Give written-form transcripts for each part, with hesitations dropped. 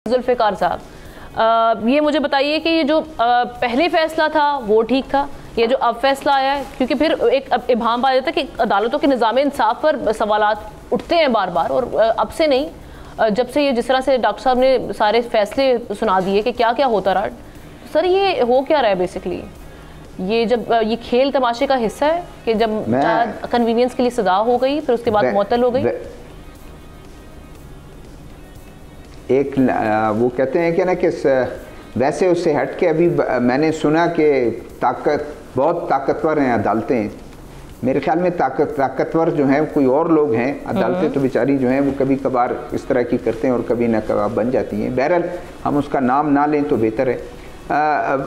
जुल्फ़िकार साहब, ये मुझे बताइए कि ये जो पहले फैसला था वो ठीक था, ये जो अब फैसला आया है, क्योंकि फिर एक इब्हाम आ जाता है कि अदालतों के निज़ाम इंसाफ पर सवालात उठते हैं बार बार, और अब से नहीं, जब से ये जिस तरह से डॉक्टर साहब ने सारे फैसले सुना दिए कि क्या क्या होता रहा। सर ये हो क्या रहा है बेसिकली, ये जब ये खेल तमाशे का हिस्सा है कि जब कन्वीनियंस के लिए सजा हो गई फिर उसके बाद मुअत्तल हो गई। एक वो कहते हैं कि ना कि वैसे उससे हट के अभी मैंने सुना कि बहुत ताकतवर हैं अदालतें। मेरे ख्याल में ताकतवर जो हैं कोई और लोग हैं, अदालतें तो बेचारी जो हैं वो कभी कभार इस तरह की करते हैं और कभी ना कभार बन जाती हैं। बहरहाल हम उसका नाम ना लें तो बेहतर है।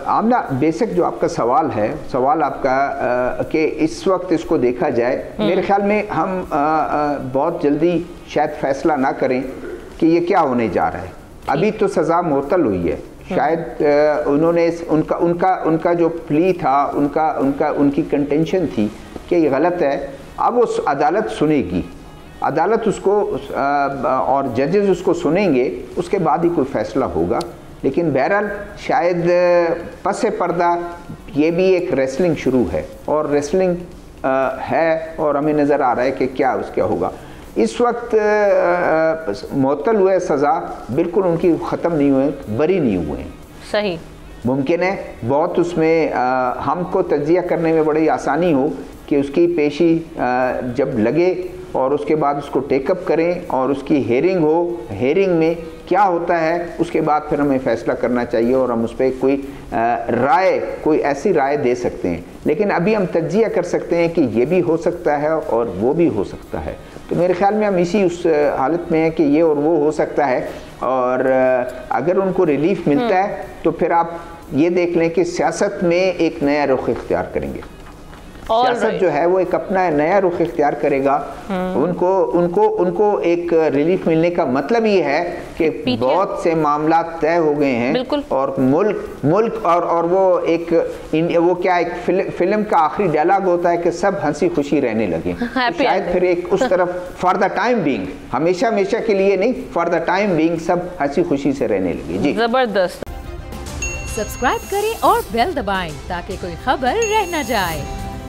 आमना बेसिक जो आपका सवाल है, सवाल आपका कि इस वक्त इसको देखा जाए, मेरे ख्याल में हम बहुत जल्दी शायद फैसला ना करें कि ये क्या होने जा रहा है। अभी तो सज़ा मुअत्तल हुई है, शायद उन्होंने उनका जो प्ली था, उनकी कंटेंशन थी कि ये गलत है। अब उस अदालत सुनेगी, अदालत उसको और जजेस उसको सुनेंगे, उसके बाद ही कोई फ़ैसला होगा। लेकिन बहरहाल शायद पस पर्दा ये भी एक रेसलिंग शुरू है, और रेसलिंग है और हमें नज़र आ रहा है कि क्या उसका होगा। इस वक्त मुअत्तल हुए सज़ा बिल्कुल उनकी ख़त्म नहीं हुए, बरी नहीं हुए हैं। सही मुमकिन है बहुत उसमें हमको तज्जिया करने में बड़ी आसानी हो कि उसकी पेशी जब लगे और उसके बाद उसको टेकअप करें और उसकी हेयरिंग हो, हेयरिंग में क्या होता है उसके बाद फिर हमें फ़ैसला करना चाहिए और हम उस पर कोई ऐसी राय दे सकते हैं। लेकिन अभी हम तज्जिया कर सकते हैं कि ये भी हो सकता है और वो भी हो सकता है। तो मेरे ख्याल में हम इसी उस हालत में है कि ये और वो हो सकता है, और अगर उनको रिलीफ मिलता है तो फिर आप ये देख लें कि सियासत में एक नया रुख इख्तियार करेंगे। सियासत जो है वो एक अपना नया रुख इख्तियार करेगा। उनको एक रिलीफ मिलने का मतलब ये है कि बहुत से मामला तय हो गए हैं और मुल्क और वो क्या एक फिल्म का आखिरी डायलॉग होता है कि सब हंसी खुशी रहने लगे। शायद फिर एक उस तरफ फॉर द टाइम बीइंग, हमेशा के लिए नहीं, फॉर द टाइम बीइंग सब हंसी खुशी से रहने लगे। जी जबरदस्त। सब्सक्राइब करें और बेल दबाएं ताकि कोई खबर रह न जाए।